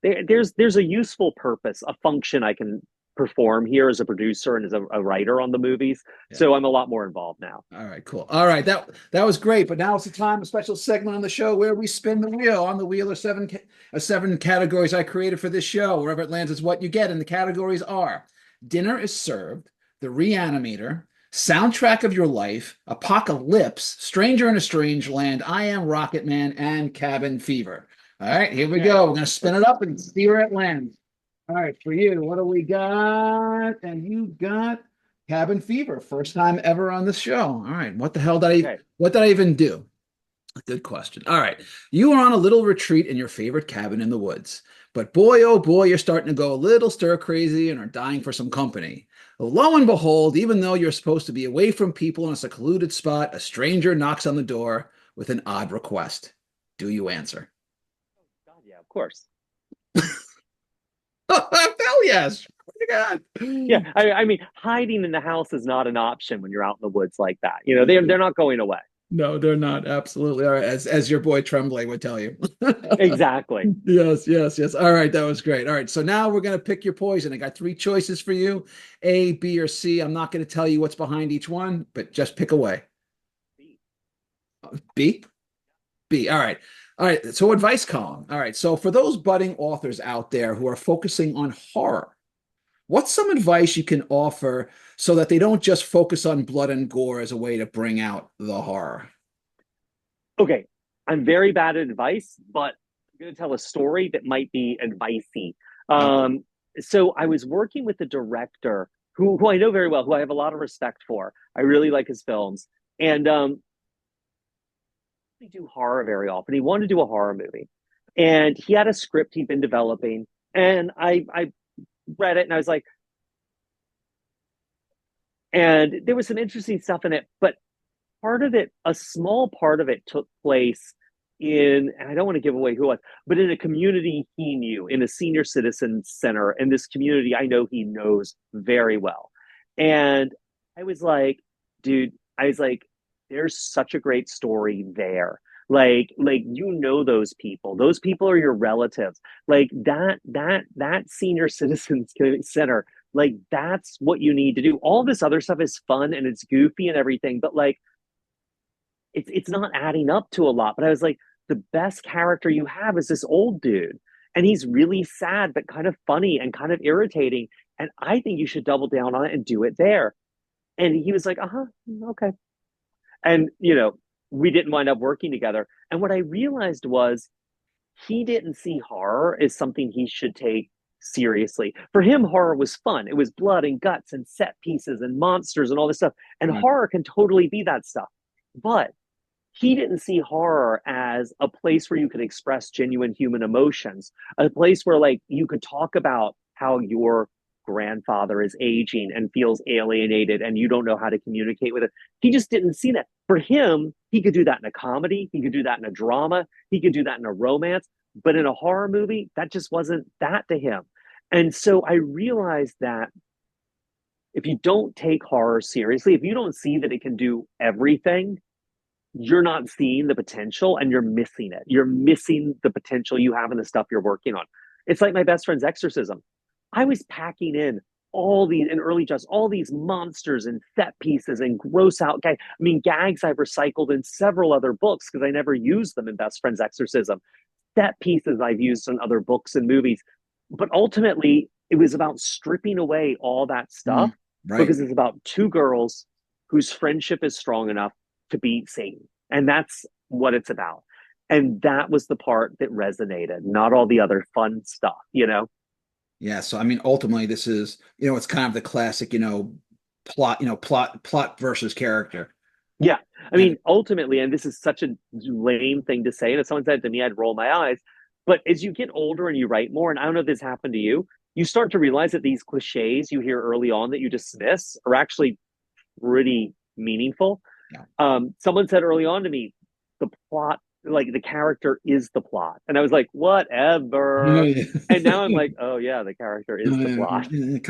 there's a useful purpose, a function I can perform here as a producer and as a writer on the movies. Yeah. So I'm a lot more involved now. All right, cool. All right, that was great. But now it's the time, a special segment on the show where we spin the wheel. On the wheel are seven categories I created for this show. Wherever it lands is what you get, and the categories are: dinner is served, the reanimator, soundtrack of your life, apocalypse, stranger in a strange land, I am Rocket Man, and cabin fever. All right, here we Okay, go. We're gonna spin it up and see where it lands. All right, for you, what do we got? And you got cabin fever. First time ever on this show. All right, okay. what did I even do? Good question. All right. You are on a little retreat in your favorite cabin in the woods. But boy, oh boy, you're starting to go a little stir crazy and are dying for some company. Lo and behold, even though you're supposed to be away from people in a secluded spot, a stranger knocks on the door with an odd request. Do you answer? God, yeah, of course. Hell yes. Oh my Yeah, God. I mean, hiding in the house is not an option when you're out in the woods like that. They're not going away. No, they're not. Absolutely. All right. As your boy Tremblay would tell you. Exactly. Yes, yes, yes. All right, that was great. All right, so now we're going to pick your poison. I got three choices for you, A, B, or C. I'm not going to tell you what's behind each one, but just pick away. B? B. All right. All right. So advice column. All right. So for those budding authors out there who are focusing on horror, what's some advice you can offer so that they don't just focus on blood and gore as a way to bring out the horror? Okay, I'm very bad at advice, but I'm going to tell a story that might be advicey. Uh, Um, so I was working with a director who I know very well, who I have a lot of respect for. I really like his films, and we do horror very often. He wanted to do a horror movie, and he had a script he'd been developing, and I read it, and I was like, and there was some interesting stuff in it, but part of it, a small part of it, took place in, and I don't want to give away who it was, but in a community he knew, in a senior citizen center, in this community I know he knows very well. And I was like, dude, I was like, there's such a great story there. Like you know those people. Those people are your relatives. Like that senior citizens center, like that's what you need to do. All this other stuff is fun and it's goofy and everything, but like it's not adding up to a lot. But I was like, the best character you have is this old dude, and he's really sad but kind of funny and kind of irritating. And I think you should double down on it and do it there. And he was like, uh-huh, okay. And we didn't wind up working together. And what I realized was he didn't see horror as something he should take seriously. For him, horror was fun. It was blood and guts and set pieces and monsters and all this stuff. And right. horror can totally be that stuff. But he didn't see horror as a place where you could express genuine human emotions, a place where like you could talk about how your grandfather is aging and feels alienated and you don't know how to communicate with it. He just didn't see that. For him, he could do that in a comedy, he could do that in a drama, he could do that in a romance, but in a horror movie, that just wasn't that to him. And so I realized that if you don't take horror seriously, if you don't see that it can do everything, you're not seeing the potential and you're missing it. You're missing the potential you have in the stuff you're working on. It's like my best friend's Exorcism. I was packing in all these in early just all these monsters and set pieces and gross out gags. I mean, gags I've recycled in several other books because I never used them in Best Friend's Exorcism. Set pieces I've used in other books and movies. But ultimately, it was about stripping away all that stuff Right. because it's about two girls whose friendship is strong enough to beat Satan. And that's what it's about. And that was the part that resonated, not all the other fun stuff. Yeah. So I mean, ultimately, this is, it's kind of the classic, plot, plot versus character. Yeah. I And mean, ultimately, and this is such a lame thing to say, and if someone said to me, I'd roll my eyes. But as you get older and you write more, and I don't know if this happened to you, you start to realize that these cliches you hear early on that you dismiss are actually pretty meaningful. yeah. Someone said early on to me, the plot, like the character is the plot. And I was like, whatever. And now I'm like, oh yeah, the character is the plot. You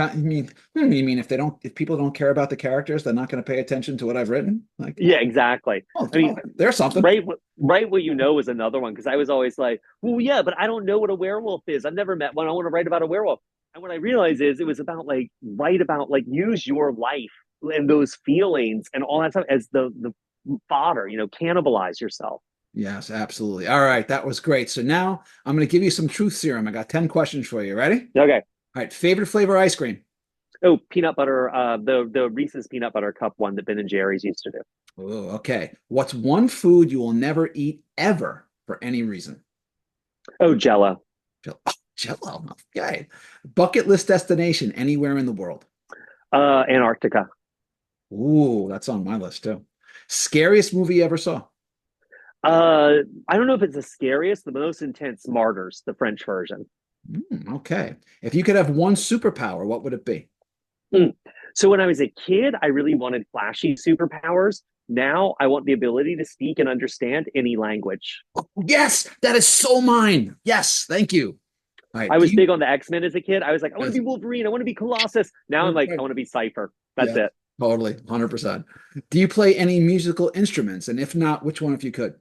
mean if people don't care about the characters, they're not going to pay attention to what I've written? Like, Yeah, exactly. oh, I mean, there's something. right what you know is another one because I was always like, well, yeah, but I don't know what a werewolf is. I've never met one. I want to write about a werewolf. And what I realized is it was about like write about like use your life and those feelings and all that stuff as the fodder, cannibalize yourself. Yes, absolutely. All right, that was great. So now I'm going to give you some truth serum. I got 10 questions for you. Ready? Okay. All right, favorite flavor ice cream? Oh, peanut butter, the Reese's peanut butter cup one that Ben and Jerry's used to do. Oh, okay. What's one food you will never eat ever for any reason? Oh, Jello. Oh, Jello. Okay. Bucket list destination anywhere in the world. Antarctica. Ooh, that's on my list too. Scariest movie you ever saw? I don't know if it's the scariest, the most intense Martyrs, the French version. Okay. If you could have one superpower, what would it be? Mm. So when I was a kid, I really wanted flashy superpowers. Now I want the ability to speak and understand any language. Yes, that is so mine. Yes, thank you. All right. I Do was you? big on the X-Men as a kid. I was like, I want to be Wolverine. I want to be Colossus. Now I'm like, I want to be Cypher. That's Yeah. it. Totally, 100%. Do you play any musical instruments? And if not, which one if you could?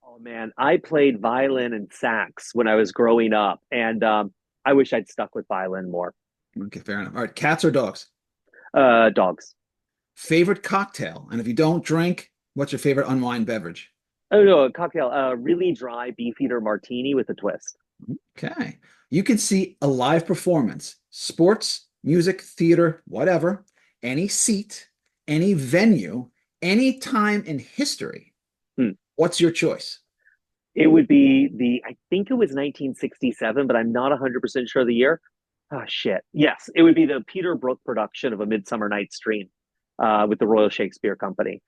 Oh man, I played violin and sax when I was growing up, and I wish I'd stuck with violin more. Okay, fair enough. All right, cats or dogs? Dogs. Favorite cocktail? And if you don't drink, what's your favorite unwind beverage? Oh no, a cocktail. Really dry beefeater martini with a twist. Okay. You can see a live performance, sports, music, theater, whatever, any seat, any venue, any time in history. Hmm. What's your choice? It would be I think it was 1967, but I'm not 100% sure of the year. Oh, shit. Yes, it would be the Peter Brook production of A Midsummer Night's Dream with the Royal Shakespeare Company.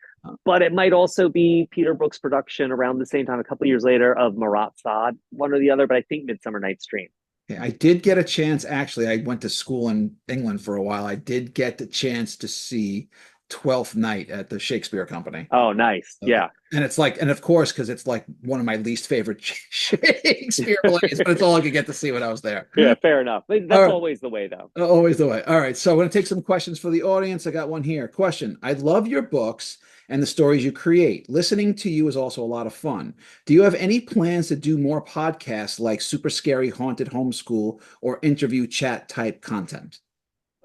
But it might also be Peter Brook's production around the same time, a couple of years later, of Marat Sade, one or the other, but I think Midsummer Night's Dream. Okay, I did get a chance, actually. I went to school in England for a while. I did get the chance to see Twelfth Night at the Shakespeare Company. Oh, nice. Okay. Yeah. And it's like, and of course, because it's like one of my least favorite Shakespeare plays, but it's all I could get to see when I was there. Yeah, fair enough. All That's right. always the way, though. Always the way. All right. So I'm going to take some questions for the audience. I got one here. Question. I love your books and the stories you create. Listening to you is also a lot of fun. Do you have any plans to do more podcasts like Super Scary Haunted Homeschool or interview chat type content?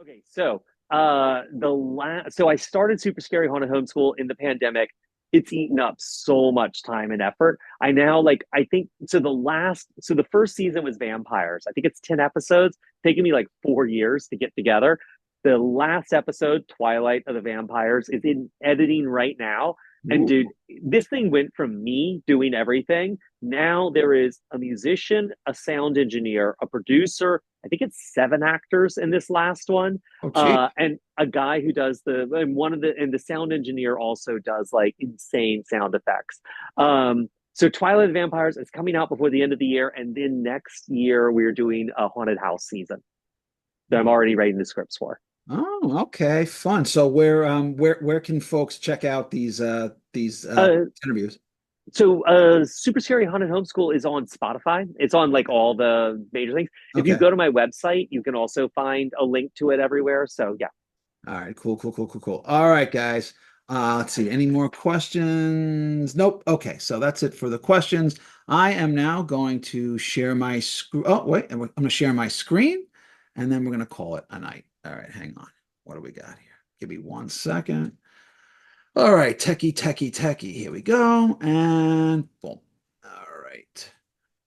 Okay, so so I started Super Scary Haunted Homeschool in the pandemic. It's eaten up so much time and effort. I now like I think so the first season was vampires. I think it's 10 episodes, taking me like 4 years to get together. The last episode, Twilight of the Vampires, is in editing right now. And dude, Ooh. this thing went from me doing everything. Now there is a musician, a sound engineer, a producer. I think it's 7 actors in this last one, Oh, gee. and a guy who does and the sound engineer also does like insane sound effects. So Twilight of the Vampires is coming out before the end of the year, and then next year we're doing a haunted house season that I'm already writing the scripts for. Oh, okay. Fun. So where can folks check out these Uh, interviews? Super Scary Haunted Homeschool is on Spotify. It's on like all the major things. If you Okay. go to my website, you can also find a link to it everywhere. So yeah. All right, cool, cool, cool, cool, cool. All right, guys. Let's see. Any more questions? Nope. Okay, so that's it for the questions. I am now going to share my screen. Oh, wait, I'm going to share my screen, and then we're going to call it a night. All right, hang on. What do we got here? Give me 1 second. All right, techie, techie, techie. Here we go, and boom. All right.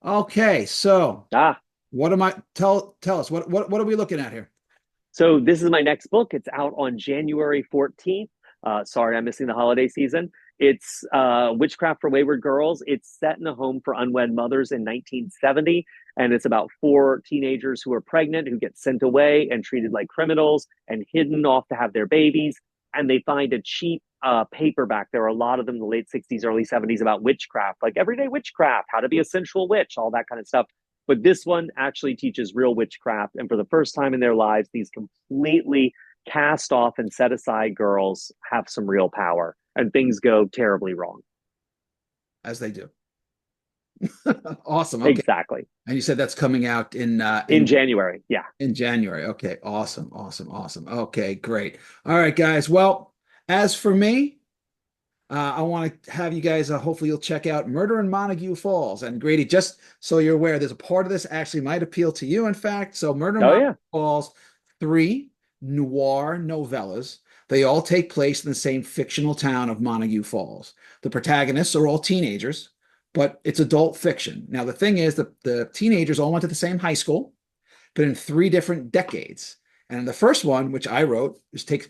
Okay, so Ah, what am I? Tell us what are we looking at here? so this is my next book. It's out on January 14th. Sorry, I'm missing the holiday season. It's Witchcraft for Wayward Girls. It's set in a home for unwed mothers in 1970. And it's about 4 teenagers who are pregnant, who get sent away and treated like criminals and hidden off to have their babies. And they find a cheap paperback. There are a lot of them in the late 60s, early 70s about witchcraft, like everyday witchcraft, how to be a sensual witch, all that kind of stuff. But this one actually teaches real witchcraft. And for the first time in their lives, these completely cast off and set aside girls have some real power and things go terribly wrong. As they do. Awesome. Okay. Exactly. And you said that's coming out In January. Yeah. in January. Okay. Awesome. Awesome. Awesome. Okay, great. All right, guys. Well, as for me, I want to have you guys hopefully you'll check out Murder in Montague Falls. And Grady, just so you're aware, there's a part of this actually might appeal to you, in fact. So Murder in Oh, Montague yeah. Falls, three noir novellas. They all take place in the same fictional town of Montague Falls. The protagonists are all teenagers, but it's adult fiction. Now, the thing is that the teenagers all went to the same high school, but in 3 different decades. And the first one, which I wrote,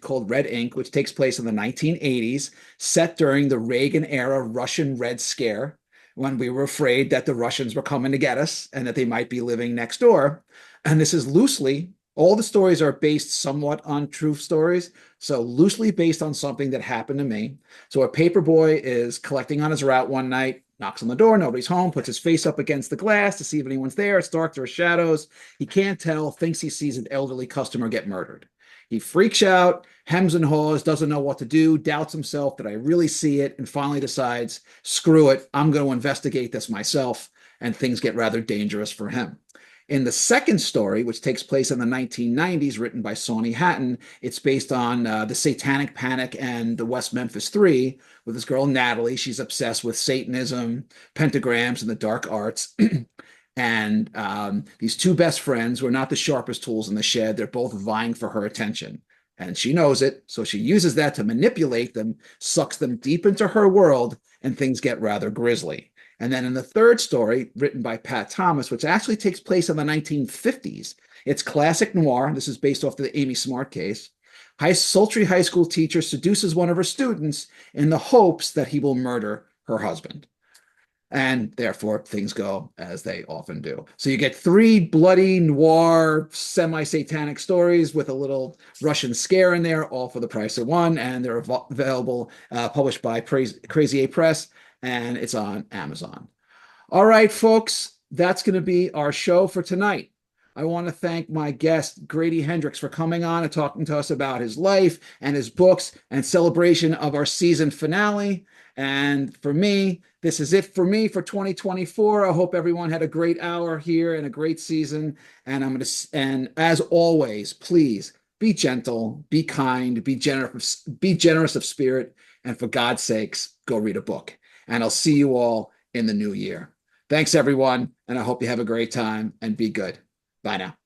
called Red Ink, which takes place in the 1980s, set during the Reagan era Russian Red Scare, when we were afraid that the Russians were coming to get us and that they might be living next door. And this is loosely, all the stories are based somewhat on true stories, so loosely based on something that happened to me. So a paper boy is collecting on his route one night, knocks on the door, nobody's home, puts his face up against the glass to see if anyone's there. It's dark, there are shadows. He can't tell, thinks he sees an elderly customer get murdered. He freaks out, hems and haws, doesn't know what to do, doubts himself that I really see it, and finally decides, screw it, I'm going to investigate this myself, and things get rather dangerous for him. In the second story, which takes place in the 1990s, written by Sawney Hatton, it's based on the Satanic Panic and the West Memphis Three with this girl, Natalie. She's obsessed with Satanism, pentagrams, and the dark arts. And these two best friends were not the sharpest tools in the shed. They're both vying for her attention. And she knows it. So she uses that to manipulate them, sucks them deep into her world, and things get rather grisly. And then in the third story, written by Pat Thomas, which actually takes place in the 1950s, it's classic noir. This is based off the Amy Smart case. Sultry high school teacher seduces one of her students in the hopes that he will murder her husband. And therefore, things go as they often do. So you get three bloody noir, semi-satanic stories with a little Russian scare in there, all for the price of one. And they're available, published by Crazy A Press, and it's on Amazon. All right, folks, that's going to be our show for tonight. I want to thank my guest, Grady Hendrix, for coming on and talking to us about his life and his books and celebration of our season finale. And for me, this is it for me for 2024. I hope everyone had a great hour here and a great season. And as always, please be gentle, be kind, be generous of spirit, and for God's sakes, go read a book. And I'll see you all in the new year. Thanks, everyone, and I hope you have a great time and be good. Bye now.